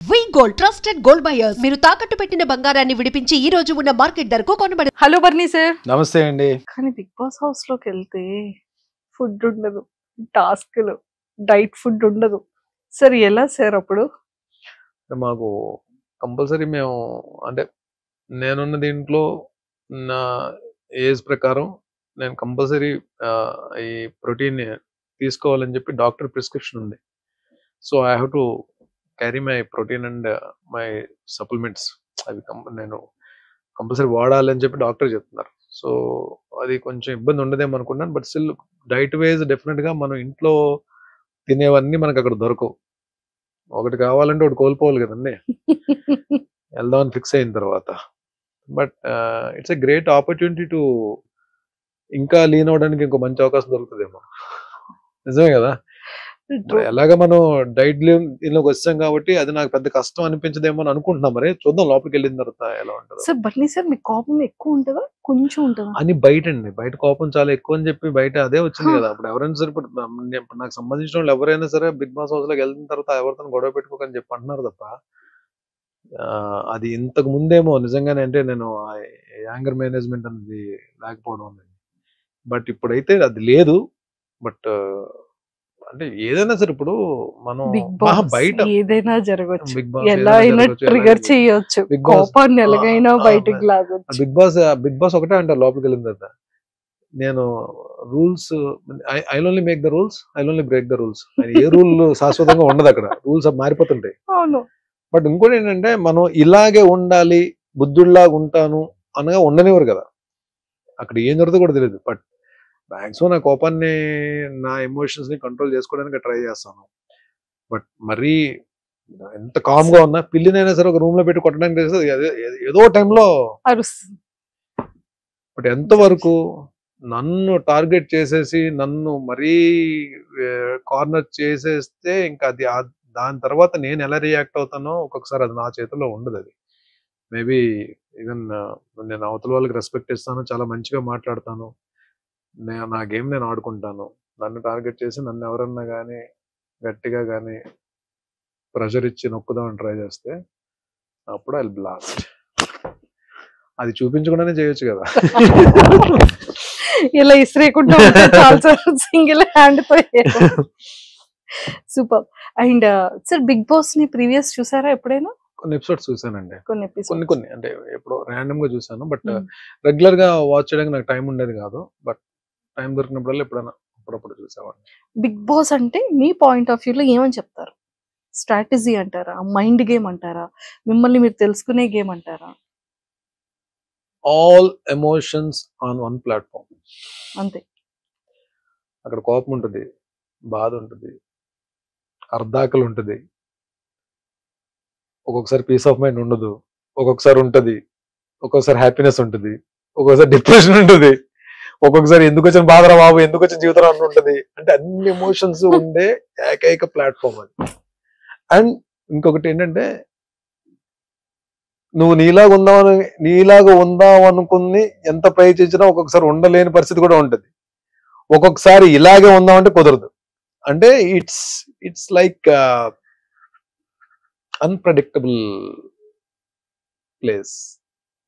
వి gold trusted gold buyers మీరు తాకట్టు పెట్టిన బంగారాన్ని విడిపించి ఈ రోజు ఉన్న మార్కెట్ ధరకు కొనబడను. Hello బర్నీ sir. నమస్తే అండి. కానీ బిగ్ బాస్ హౌస్ లోకి వెళ్తే ఫుడ్ ఉండదు, టాస్క్లు, డైట్ ఫుడ్ ఉండదు సార్. ఎలా సార్ అప్పుడు? మాకు కంపల్సరీ మేము అంటే నేనున్న దీంట్లో నా ఏజ్ ప్రకారం నేను కంపల్సరీ ఈ ప్రోటీన్ తీసుకోవాలని చెప్పి డాక్టర్ ప్రిస్క్రిప్షన్ ఉంది. So I have to carry my protein and my supplements. అవి నేను కంపల్సరీ వాడాలని చెప్పి డాక్టర్ చెప్తున్నారు. సో అది కొంచెం ఇబ్బంది ఉండదేమో అనుకున్నాను. బట్ స్టిల్ డైట్ వైజ్ డెఫినెట్గా మనం ఇంట్లో తినేవన్నీ మనకు అక్కడ దొరకవు. ఒకటి కావాలంటే ఒకటి కోల్పోవాలి కదండి వెళ్దామని ఫిక్స్ అయిన తర్వాత. But it's a great opportunity to ఇంకా లీన్ అవడానికి ఇంకో మంచి అవకాశం దొరుకుతుందేమో. నిజమే కదా. ఎలాగ మనం డైట్ దీనిలోకి వచ్చాం కాబట్టి అది నాకు పెద్ద కష్టం అనిపించదేమో అని అనుకుంటున్నాం. మరి చూద్దాం లోపలికి వెళ్ళిన తర్వాత ఎలా ఉంటుంది. సార్ బర్నీ సార్ మీ కోపం ఎక్కువ ఉంటుందా కొంచెం ఉంటుందా? అని బయట అండి, బయట కోపం చాలా ఎక్కువ అని చెప్పి బయట అదే వచ్చింది కదా. అప్పుడు ఎవరైనా సరే ఇప్పుడు నాకు సంబంధించిన వాళ్ళు ఎవరైనా సరే బిగ్ బాస్ హౌస్ లోకి వెళ్ళిన తర్వాత ఎవరితో గొడవ పెట్టుకోకని చెప్పి అంటున్నారు తప్ప అది ఇంతకు ముందేమో నిజంగానే అంటే నేను యాంగర్ మేనేజ్మెంట్ అనేది లేకపోవడం అనేది. బట్ ఇప్పుడైతే అది లేదు. బట్ అంటే ఏదైనా సరే ఇప్పుడు మనం బయట ఏదైనా జరగవచ్చు, ఎలా అయినా ట్రిగర్ చేయొచ్చు, కోపాన్ని ఎలాగైనా బయటకు లాగొచ్చు. బిగ్ బాస్ ఒకటే అంటారు లోపలికి వెళ్ళిన తర్వాత, నేను rules I only make the rules, I only break the rules. A rule శాశ్వతంగా ఉండదు అక్కడ, రూల్స్ మారిపోతుంటాయి. అవును. బట్ ఇంకోటి ఏంటంటే మనం ఇలాగే ఉండాలి, బుద్ధుడిలాగా ఉంటాను అనగా ఉండనివ్వరు కదా. అక్కడ ఏం జరుగుతుందో కూడా తెలియదు. బట్ మ్యాక్సిమం నా కోపాన్ని, నా ఎమోషన్స్ ని కంట్రోల్ చేసుకోవడానికి ట్రై చేస్తాను. బట్ మరీ ఎంత కామ్ గా ఉన్నా పిల్లినైనా సరే ఒక రూమ్ లో పెట్టి కొట్టడానికి ఏదో టైంలో. బట్ ఎంతవరకు నన్ను టార్గెట్ చేసేసి నన్ను మరీ కార్నర్ చేసేస్తే ఇంకా అది దాని తర్వాత నేను ఎలా రియాక్ట్ అవుతానో ఒక్కొక్కసారి అది నా చేతిలో ఉండదు. అది మేబీ ఈవెన్ నేను అవతల వాళ్ళకి రెస్పెక్ట్ ఇస్తాను, చాలా మంచిగా మాట్లాడతాను, నా గేమ్ నేను ఆడుకుంటాను. నన్ను టార్గెట్ చేసి నన్ను ఎవరన్నా కానీ గట్టిగా కానీ ప్రెషర్ ఇచ్చి నొక్కుదామని ట్రై చేస్తే అప్పుడు ఐ బ్లాస్ట్. అది చూపించకుండానే చేయొచ్చు కదా. ఇలా ఇస్రేకుంటూ సింగిల్ హ్యాండ్ తో. Super. And sir Big Boss ని ప్రీవియస్ చూసారా ఎప్పుడైనా? కొన్ని ఎపిసోడ్స్ చూసానండి, కొన్ని అంటే ఎప్పుడో ర్యాండమ్ గా చూసాను. బట్ రెగ్యులర్ గా వాచ్ చేయడానికి నాకు టైం ఉండేది కాదు. బట్ టైం దొరికినప్పుడల్లా ఎప్పుడైనా అప్పుడప్పుడు చూసేవాడిని. బిగ్ బాస్ అంటే మీ పాయింట్ ఆఫ్ వ్యూలో ఏమని చెప్తారు? స్ట్రాటజీ అంటారా, మైండ్ గేమ్ అంటారా, మిమ్మల్ని మీరు తెలుసుకునే గేమ్ అంటారా? All emotions on one platform. అంతే. అక్కడ కోపం ఉంటుంది, బాధ ఉంటుంది, అర్ధాకలు ఉంటుంది, ఒక్కొక్కసారి పీస్ ఆఫ్ మైండ్ ఉండదు, ఒక్కొక్కసారి ఉంటుంది, ఒక్కొక్కసారి హ్యాపీనెస్ ఉంటుంది, ఒక్కొక్కసారి డిప్రెషన్ ఉంటుంది, ఒక్కొక్కసారి ఎందుకు వచ్చిన బాధరా బాబు, ఎందుకు వచ్చిన జీవితం అని ఉంటుంది. అంటే అన్ని ఎమోషన్స్ ఉండే ఏకైక ప్లాట్ఫామ్ అది. అండ్ ఇంకొకటి ఏంటంటే నువ్వు నీలాగా ఉందాం అనుకుని ఎంత ప్రయత్నించినా ఒక్కొక్కసారి ఉండలేని పరిస్థితి కూడా ఉంటుంది. ఒక్కొక్కసారి ఇలాగే ఉందామంటే కుదరదు. అంటే ఇట్స్ లైక్ అన్ప్రెడిక్టబుల్ ప్లేస్.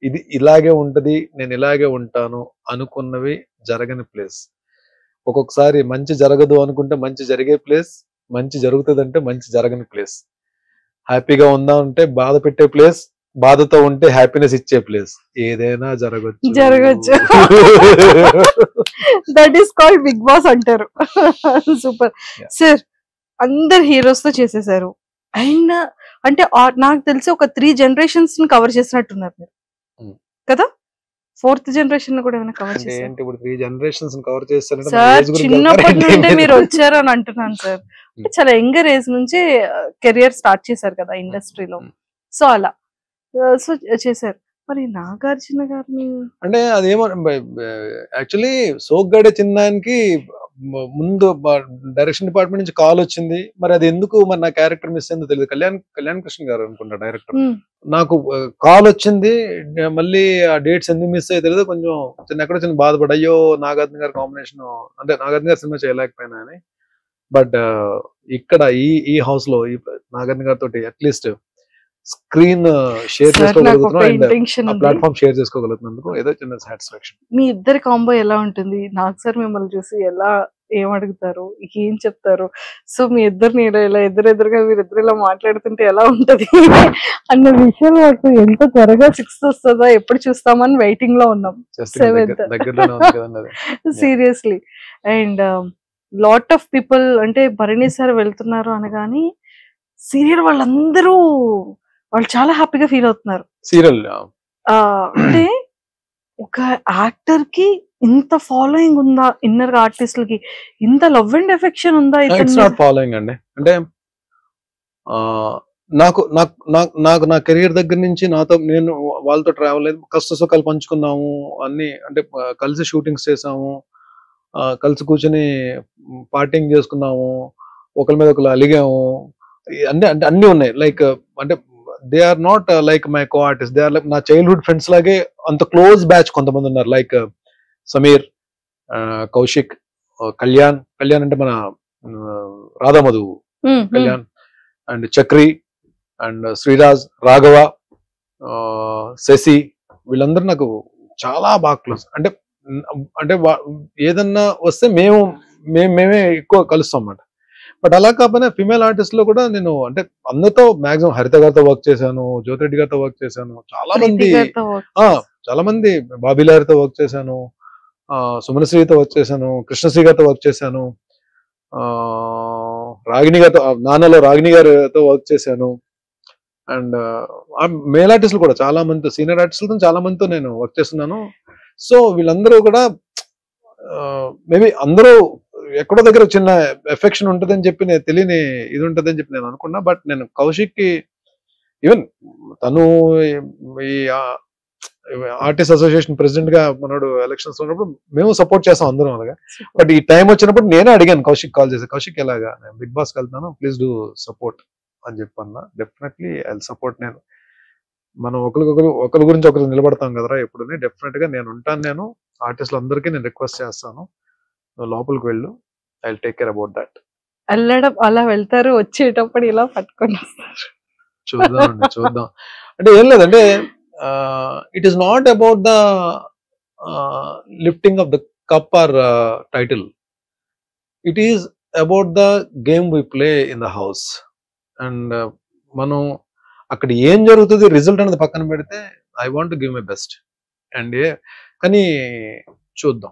ఇది ఇలాగే ఉంటది, నేను ఇలాగే ఉంటాను అనుకున్నవి జరగని ప్లేస్. ఒక్కొక్కసారి మంచి జరగదు అనుకుంటే మంచి జరిగే ప్లేస్, మంచి జరుగుతుంది మంచి జరగని ప్లేస్. హ్యాపీగా ఉందా అంటే బాధ పెట్టే ప్లేస్, బాధతో ఉంటే హ్యాపీనెస్ ఇచ్చే ప్లేస్. ఏదైనా జరగచ్చు. That is called big boss అంటారు. Super sir. అందరు హీరోస్ తో చేసేసారు. అండ్ అంటే నాకు తెలిసి ఒక 3 generations ని కవర్ చేసినట్టున్నారు మీరు కదా. 4th generation కూడా ఏమైనా కవర్ చేశారు? ఇప్పుడు 3 generations కవర్ చేస్తారంటే సార్ చిన్నప్పటి నుండి మీరు వచ్చారు అని అంటున్నాను సార్. చాలా యంగర్ ఏజ్ నుంచి కెరియర్ స్టార్ట్ చేశారు కదా ఇండస్ట్రీలో. సో అలా సో చేశారు. మరి నాగార్జున గారిని అంటే అదేమో యాక్చువల్లీ సోగ్గాడే చిన్నానికి ముందు డైరెక్షన్ డిపార్ట్మెంట్ నుంచి కాల్ వచ్చింది. మరి అది ఎందుకు మరి నా క్యారెక్టర్ మిస్ అయిందో తెలియదు. కళ్యాణ్ కృష్ణ గారు అనుకుంటా డైరెక్టర్. నాకు కాల్ వచ్చింది, మళ్ళీ ఆ డేట్స్ ఎందుకు మిస్ అయ్యో తెలియదు. కొంచెం ఎక్కడో చిన్న బాధపడి అయ్యో నాగార్జున గారి కాంబినేషన్ అంటే నాగార్జున గారి సినిమా చేయలేకపోయినా అని. బట్ ఇక్కడ ఈ హౌస్ లో ఈ నాగార్జున గారితో అట్లీస్ట్ స్క్రీన్ షేర్ సార్ నాకు ఒక చేసుకోగలుగుతున్నాం అండ్ ఇంటెన్షన్ ఆ ఉంది. ప్లాట్ఫామ్ షేర్ చేసుకోగలుగుతున్నందుకు ఏదో చిన్న సాటిస్ఫాక్షన్. మీ ఇద్దరి కాంబో ఎలా ఉంటుంది? నాకు సార్ మిమ్మల్ని చూసి ఎలా ఏం అడుగుతారు, ఏం చెప్తారు? సో మీ ఇద్దరిని ఇలా ఎదురెదురుగా మీరిద్దరు ఇలా మాట్లాడుతుంటే ఎలా ఉంటది అన్న విషయం మాకు ఎంత త్వరగా 6th వస్తుందా, ఎప్పుడు చూస్తామని వెయిటింగ్ లో ఉన్నాం. జస్ట్ 7th దగ్గరలోనే ఉంది కదండి అది. Seriously. And lot of people అంటే భరణి సార్ వెళ్తున్నారు అనగాని సీరియల్ వాళ్ళందరూ వాళ్ళు చాలా హ్యాపీగా ఫీల్ అవుతున్నారు. సీరియల్ అంటే ఒక యాక్టర్ కి ఇంత ఫాలోయింగ్ ఉందా, ఇన్నర్ ఆర్టిస్టులకి ఇంత లవ్ అండ్ ఎఫెక్షన్ ఉందా? ఇట్స్ నాట్ ఫాలోయింగ్ అండి. అంటే నాకు నాకు నాకు నాకు నా కెరియర్ దగ్గర నుంచి నాతో నేను వాళ్ళతో ట్రావెల్ అయ్యి కష్ట సుఖాలు పంచుకున్నాము అన్ని. అంటే కలిసి షూటింగ్స్ చేసాము, కలిసి కూర్చొని పార్టింగ్ చేసుకున్నాము, ఒకరి మీద ఒకరు అలిగాము, అంటే అంటే అన్ని ఉన్నాయి. లైక్ అంటే they are not like my co artist, they are like నా చైల్డ్హుడ్ ఫ్రెండ్స్ లాగే అంత క్లోజ్ బ్యాచ్ కొంతమంది ఉన్నారు. లైక్ సమీర్, కౌశిక్, కళ్యాణ్ అంటే మన రాధామధు కళ్యాణ్, అండ్ చక్రి, అండ్ శ్రీరాజ్, రాఘవ, శశి, వీళ్ళందరూ నాకు చాలా బాగా క్లోజ్. అంటే అంటే ఏదన్నా వస్తే మేమే ఎక్కువ కలుస్తాం అన్నమాట. బట్ అలా కాకపోయినా ఫిమేల్ ఆర్టిస్ట్ లో కూడా నేను అంటే అందరితో మాక్సిమం హరిత గారితో వర్క్ చేశాను, జ్యోతిరెడ్డి గారితో వర్క్ చేశాను, చాలా మంది బాబీలారితో వర్క్ చేశాను, సుమనశ్రీతో వర్క్ చేశాను, కృష్ణశ్రీ గారితో వర్క్ చేశాను, రాగిణి గారితో నాన్నలో రాగిణి గారితో వర్క్ చేశాను. అండ్ మేల్ ఆర్టిస్టులు కూడా చాలా మందితో, సీనియర్ ఆర్టిస్టులతో చాలా మందితో నేను వర్క్ చేస్తున్నాను. సో వీళ్ళందరూ కూడా మేబీ అందరూ ఎక్కడో దగ్గర చిన్న ఎఫెక్షన్ ఉంటుందని చెప్పి నేను తెలియని ఇది ఉంటుందని చెప్పి నేను అనుకున్నా. బట్ నేను కౌశిక్ కి ఈవెన్ తను ఈ ఆర్టిస్ట్ అసోసియేషన్ ప్రెసిడెంట్ గా మనోడు ఎలక్షన్స్ ఉన్నప్పుడు మేము సపోర్ట్ చేస్తాం అందరం అలాగా. బట్ ఈ టైం వచ్చినప్పుడు నేనే అడిగాను కౌశిక్, కాల్ చేసి, కౌశిక్ ఎలాగా నేను బిగ్ బాస్కి వెళ్తాను, ప్లీజ్ డూ సపోర్ట్ అని చెప్పన్నా. Definitely I support. నేను మనం ఒకరి గురించి ఒకరు నిలబడతాం కదరా ఎప్పుడు, డెఫినెట్ గా నేను ఉంటాను. నేను ఆర్టిస్టులు అందరికీ నేను రిక్వెస్ట్ చేస్తాను, లోపలికి వెళ్ళు, I will take care about that. వెళ్ళడం అలా వెళ్తారు, వచ్చేటప్పుడు ఇలా పట్టుకొని వస్తారు. చూద్దాం. అంటే ఏం లేదంటే it is not about the lifting of the cup or title, it is about the game we play in the house. And మనం అక్కడ ఏం జరుగుతుంది రిజల్ట్ అనేది పక్కన పెడితే I want to give my best. And కానీ చూద్దాం,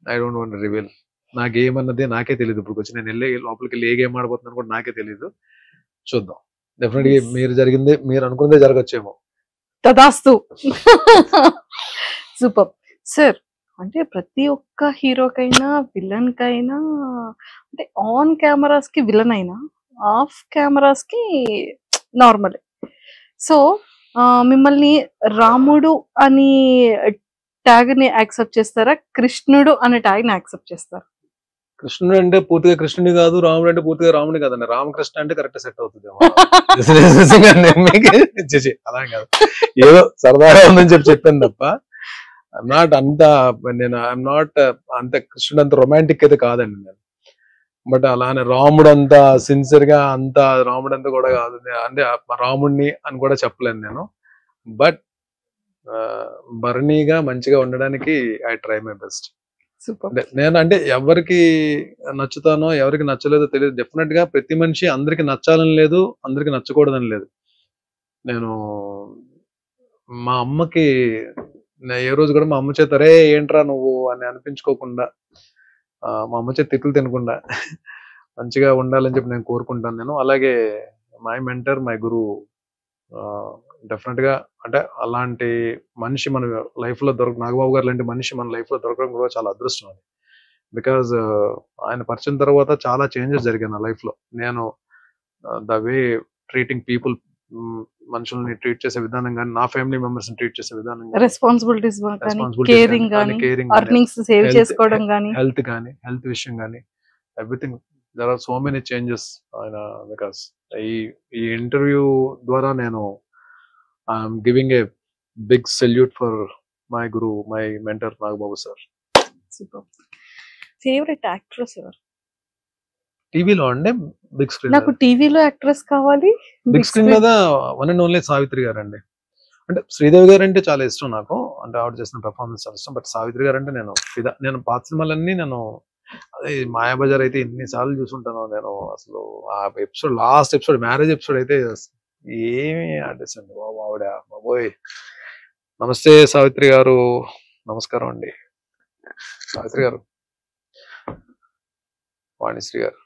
ఐ డోంట్ వాంట్ రివీల్. నా గేమ్ అన్నది నాకే తెలియదు. ఇప్పుడు వచ్చి నేను లోపలికి వెళ్ళి ఏ గేమ్ ఆడబోతున్నాను కూడా నాకే తెలియదు. చూద్దాం. డెఫినెట్ గా మీరు అనుకున్నదే జరగచ్చేమో. తదాస్తు. Super sir. అంటే ప్రతి ఒక్క హీరోకైనా విలన్ కైనా అంటే ఆన్ కెమెరాస్ కి విలన్ అయినా ఆఫ్ కెమెరాస్ కి నార్మల్. సో మిమ్మల్ని రాముడు అని ట్యాగ్ ని యాక్సెప్ట్ చేస్తారా, కృష్ణుడు అనే ట్యాగ్ ని యాక్సెప్ట్ చేస్తారా? కృష్ణుడు అంటే పూర్తిగా కృష్ణుని కాదు, రాముడు అంటే పూర్తిగా రాముని కాదండి. రామకృష్ణ అంటే కరెక్ట్ సెట్ అవుతుంది. అలా కాదు, ఏదో సరదాగా ఉందని చెప్పాను తప్ప నాట్ అంత నేను ఐఎమ్ నాట్ అంత కృష్ణుడు అంత రొమాంటిక్ అయితే కాదండి నేను. బట్ అలానే రాముడు అంతా సిన్సియర్ గా అంత రాముడు అంతా కూడా కాదు, అంటే రాముడిని అని కూడా చెప్పలేను నేను. బట్ భరణిగా మంచిగా ఉండడానికి ఐ ట్రై మై బెస్ట్. నేను అంటే ఎవరికి నచ్చుతానో ఎవరికి నచ్చలేదో తెలియదు. డెఫినెట్ గా ప్రతి మనిషి అందరికి నచ్చాలని లేదు, అందరికి నచ్చకూడదని లేదు. నేను మా అమ్మకి ఏ రోజు కూడా మా అమ్మ చేత రే ఏంట్రా నువ్వు అని అనిపించుకోకుండా, మా అమ్మ చేత తిట్లు తినకుండా మంచిగా ఉండాలని చెప్పి నేను కోరుకుంటాను. నేను అలాగే మై మెంటర్, మై గురువు డెఫినెట్ గా అంటే అలాంటి మనిషి మన లైఫ్ లో నాగబాబు గారు లాంటి మనిషి మన లైఫ్ లో దొరకడం కూడా చాలా అదృష్టం అది. బికాజ్ ఆయన పరిచయం తర్వాత చాలా చేంజెస్ జరిగాయి నా లైఫ్ లో. నేను ద వే ట్రీటింగ్ పీపుల్, మనుషుల్ని ట్రీట్ చేసే విధానం కానీ, నా ఫ్యామిలీ మెంబర్స్ ని ట్రీట్ చేసే విధానం, రెస్పాన్సిబిలిటీస్ కేరింగ్, హెల్త్ కానీ, హెల్త్ విషయం కానీ, everything. There are so many changes ఆయన. బికాస్ ఈ ఇంటర్వ్యూ ద్వారా నేను I'm giving a big salute for my guru, my mentor Nagababu sir. Super. Favourite actress ఎవరు? టీవీలో అండి బిగ్ స్క్రీన్ నాకు టీవీలో యాక్ట్రెస్ కావాలి. బిగ్ స్క్రీన్ మీద one and only Savitri garu అండి. అంటే శ్రీదేవి గారు అంటే చాలా ఇష్టం నాకు, అంటే ఆవిడ చేసిన పెర్ఫార్మెన్స్ చాలా ఇష్టం. బట్ సావిత్రి గారు అంటే నేను పాత సినిమాలన్నీ అదే మాయాబజార్ అయితే ఎన్నిసార్లు చూసుంటాను నేను. అసలు ఆ episode, last episode, marriage episode అయితే ఏమి ఆర్టిస్ట్ అండి బాబు ఆవిడ, బాబోయ్. నమస్తే సావిత్రి గారు, నమస్కారం అండి సావిత్రి గారు. వాణిశ్రీ గారు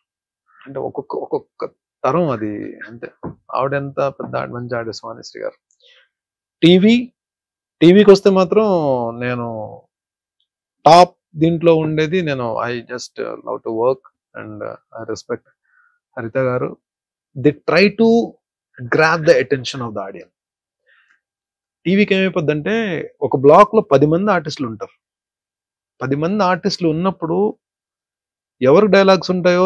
అంటే ఒక్కొక్క తరం అది, అంతే. ఆవిడ ఎంత పెద్ద మంచి ఆర్టిస్ట్ వాణిశ్రీ గారు. టీవీకి వస్తే మాత్రం నేను టాప్ దీంట్లో ఉండేది I just love to work and I respect హరిత గారు. The try to grab the attention of the audience. టీవీకి ఏమైపోద్దంటే ఒక బ్లాక్ లో 10 మంది ఆర్టిస్టులు ఉంటారు. 10 మంది ఆర్టిస్టులు ఉన్నప్పుడు ఎవరి డైలాగ్స్ ఉంటాయో,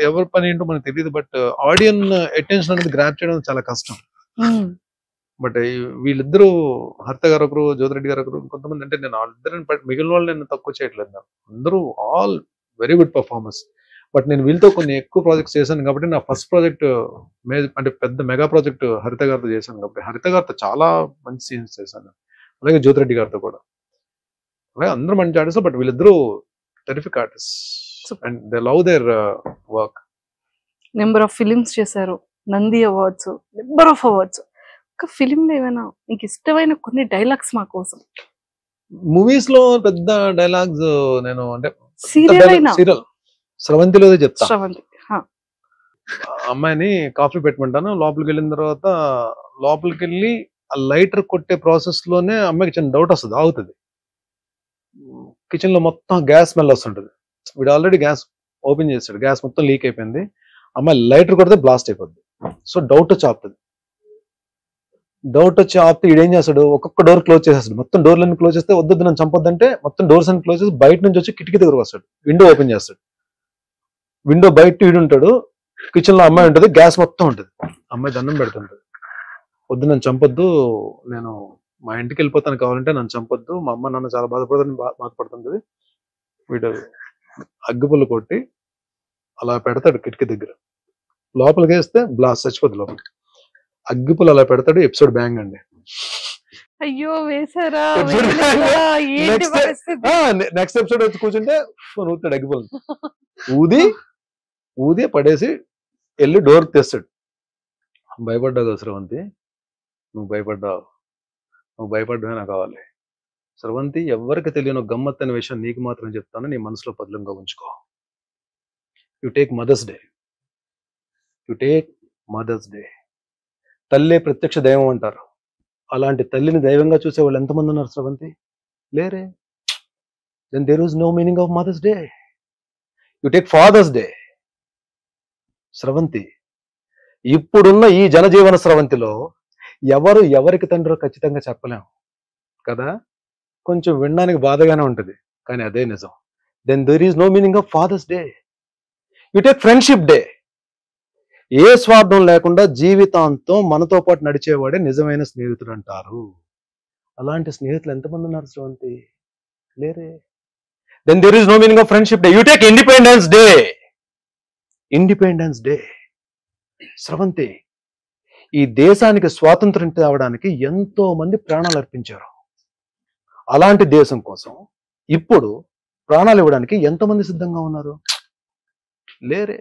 ఎవరి పని ఏంటో మనకు తెలియదు. బట్ ఆడియన్ అటెన్షన్ అనేది గ్రాప్ చేయడం చాలా కష్టం. బట్ వీళ్ళిద్దరూ, హరిత గారు ఒకరు, జ్యోతిరెడ్డి గారు ఒకరు, కొంతమంది, అంటే నేను వాళ్ళిద్దరిని మిగిలిన వాళ్ళు నేను తక్కువ చేయట్లేదు. అందరూ all very good performance. But నేను వీళ్ళతో కొన్ని ఎక్కువ ప్రాజెక్ట్స్ చేశాను కాబట్టి నా ఫస్ట్ ప్రాజెక్ట్ అంటే పెద్ద మెగా ప్రాజెక్ట్ హరిత గారితో చేశాను కాబట్టి హరిత గారితో చాలా మంచి సీన్స్ చేశాను. అలాగే జ్యోతిరెడ్డి గారితో కూడా, అలాగే అందరూ మంచి ఆర్టిస్ట్. బట్ వీళ్ళిద్దరూ terrific artist and they love their work. Number of films చేశారు, Nandi awards, number of awards. ఒక ఫిలిం లో ఏమైనా మీకు ఇష్టమైన కొన్ని డైలాగ్స్ మా కోసం? మూవీస్ లో పెద్ద డైలాగ్స్ నేను అంటే సీరియల్ స్రవంతిలో చెప్తా. శ్రవంతి, అమ్మాయిని కాఫీ పెట్టమంటాను, లోపలికి వెళ్ళిన తర్వాత లోపలికి వెళ్ళి ఆ లైటర్ కొట్టే ప్రాసెస్ లోనే అమ్మాయికి చిన్న డౌట్ వస్తుంది, ఆగుతుంది. కిచెన్ లో మొత్తం గ్యాస్ స్మెల్ వస్తుంటది. వీడు ఆల్రెడీ గ్యాస్ ఓపెన్ చేస్తాడు, గ్యాస్ మొత్తం లీక్ అయిపోయింది. అమ్మాయి లైటర్ కొడితే బ్లాస్ట్ అయిపోద్ది. సో డౌట్ వచ్చి ఆపుతుంది. డౌట్ వచ్చి ఆపితే ఈడేం చేస్తాడు, ఒక్కొక్క డోర్ క్లోజ్ చేసేస్తాడు. మొత్తం డోర్లన్నీ క్లోజ్ చేస్తే వద్దు నన్ను చంపొద్దంటే మొత్తం డోర్స్ అన్ని క్లోజ్ చేసి బయట నుంచి వచ్చి కిటికీ దగ్గర వస్తాడు, విండో ఓపెన్ చేస్తాడు. విండో బయట ఈడు ఉంటాడు, కిచెన్ లో అమ్మాయి ఉంటుంది, గ్యాస్ మొత్తం ఉంటుంది. అమ్మాయి దండం పెడుతుంటది, వద్దు నన్ను చంపొద్దు, నేను మా ఇంటికి వెళ్ళిపోతాను, కావాలంటే నన్ను చంపొద్దు, మా అమ్మ నాన్న చాలా బాధపడుతుంటది. వీడు అగ్గిపుల్లు కొట్టి అలా పెడతాడు కిటికీ దగ్గర, లోపలికి వేస్తే బ్లాస్ట్ చచ్చిపోద్ది లోపల. అగ్గిపుల్లు అలా పెడతాడు, ఎపిసోడ్ బ్యాంగ్ అండి. అయ్యో వేసారా? నెక్స్ట్ ఎపిసోడ్ వచ్చి కూర్చుంటే ఊతాడు అగ్గిపుల్లు, ఊది పడేసి వెళ్ళి డోర్ తెస్తాడు. భయపడ్డావు కదా స్రవంతి, నువ్వు భయపడ్డావే నాకు కావాలి. స్రవంతి, ఎవరికి తెలియని గమ్మత్ అనే విషయం నీకు మాత్రం చెప్తాను, నీ మనసులో పదిలంగా ఉంచుకో. You take mother's day. తల్లే ప్రత్యక్ష దైవం అంటారు. అలాంటి తల్లిని దైవంగా చూసే వాళ్ళు ఎంతమంది ఉన్నారు స్రవంతి? లేరే. Then there is no meaning of Mother's Day. You take Father's Day. Sravanthi, ఇప్పుడున్న ఈ జనజీవన స్రవంతిలో ఎవరికి తండ్రో ఖచ్చితంగా చెప్పలేము కదా. కొంచెం వినడానికి బాధగానే ఉంటుంది, కానీ అదే నిజం. Then there is no meaning of Father's Day. You take friendship day. ఏ స్వార్థం లేకుండా జీవితాంతం మనతో పాటు నడిచేవాడే నిజమైన స్నేహితుడు అంటారు. అలాంటి స్నేహితులు ఎంతమంది ఉన్నారు స్రవంతి? లేరే. Then there is no meaning of friendship day. You take Independence Day. Sravanthi, ఈ దేశానికి స్వాతంత్రం తేవడానికి ఎంతో మంది ప్రాణాలు అర్పించారు. అలాంటి దేశం కోసం ఇప్పుడు ప్రాణాలు ఇవ్వడానికి ఎంతమంది సిద్ధంగా ఉన్నారు? లేరే.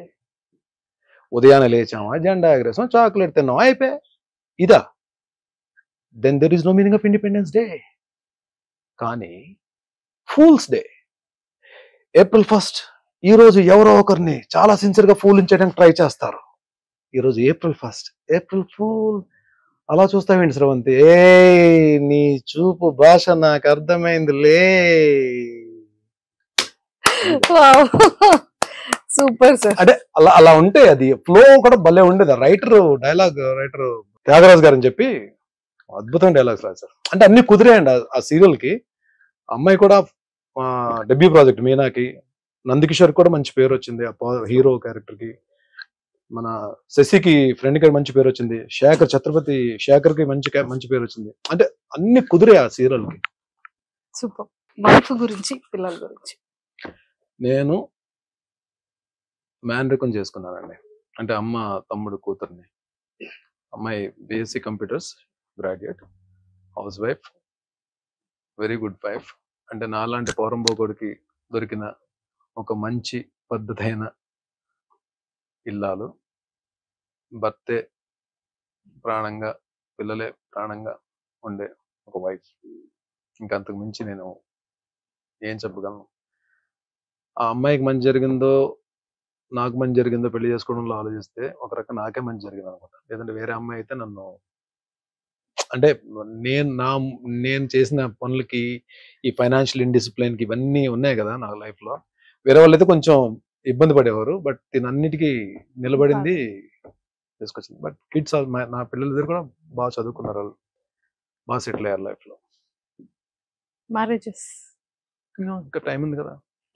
ఉదయాన్నే లేచామా, జెండా ఎగరేసాం, చాక్లెట్ తిన్నామా, అయిపోయి ఇదా. Then there is no meaning of independence day. కానీ ఫూల్స్ డే, ఏప్రిల్ 1 ఈ రోజు ఎవరో ఒకరిని చాలా సిన్సియర్గా ఫూలించడానికి ట్రై చేస్తారు. ఈరోజు ఏప్రిల్ 1, ఏప్రిల్ ఫూల్. అలా చూస్తావేంటి స్రవంతి? నీ చూపు భాష నాకు అర్థమైందిలే. Super sir. అంటే అలా ఉంటే అది ఫ్లో కూడా భలే ఉండేది. డైలాగ్ రైటర్ త్యాగరాజ్ గారు అని చెప్పి అద్భుతమైన డైలాగ్స్ రాశారు. అంటే అన్ని కుదిరాయండి ఆ సీరియల్ కి. అమ్మాయి కూడా డెబ్యూ ప్రాజెక్ట్ మీనాకి. నందకిషోర్ కూడా మంచి పేరు వచ్చింది ఆ హీరో క్యారెక్టర్ కి. మన శశికి ఫ్రెండ్ కి మంచి పేరు వచ్చింది. ఛత్రపతి శేఖర్ కి మంచి పేరు వచ్చింది. అంటే అన్ని కుదిరే ఆ సీరియల్ కి. సూపర్. వైఫ్ గురించి, పిల్లల గురించి? నేను మేనరికం చేసుకున్నానండి. అంటే అమ్మ తమ్ముడు కూతుర్ని. అమ్మాయి BSc computers graduate, house wife, very good wife. అంటే నాలాంటి పోరంబోకుడికి దొరికిన ఒక మంచి పద్ధతైన ఇల్లాలు, భర్తే ప్రాణంగా, పిల్లలే ప్రాణంగా ఉండే ఒక వైఫ్. ఇంకా అంతకు మించి నేను ఏం చెప్పగలను. ఆ అమ్మాయికి మంచి జరిగిందో నాకు మంచి జరిగిందో పెళ్లి చేసుకోవడంలో ఆలోచిస్తే ఒక రకం నాకే మంచి జరిగింది అనమాట. లేదంటే వేరే అమ్మాయి అయితే నన్ను, అంటే నేను చేసిన పనులకి, ఈ ఫైనాన్షియల్ ఇండిసిప్లిన్కి ఇవన్నీ ఉన్నాయి కదా నా లైఫ్ లో, వేరే వాళ్ళైతే కొంచెం ఇబ్బంది పడేవారు. బట్ దీనన్నిటికీ నిలబడింది, తీసుకొచ్చింది. బట్ కిడ్స్ నా పిల్లలిద్దరు కూడా బాగా చదువుకున్నారు, వాళ్ళు బాగా సెటిల్ అయ్యారు లైఫ్ లో. మ్యారేజెస్ ఇంకా టైం ఉంది కదా.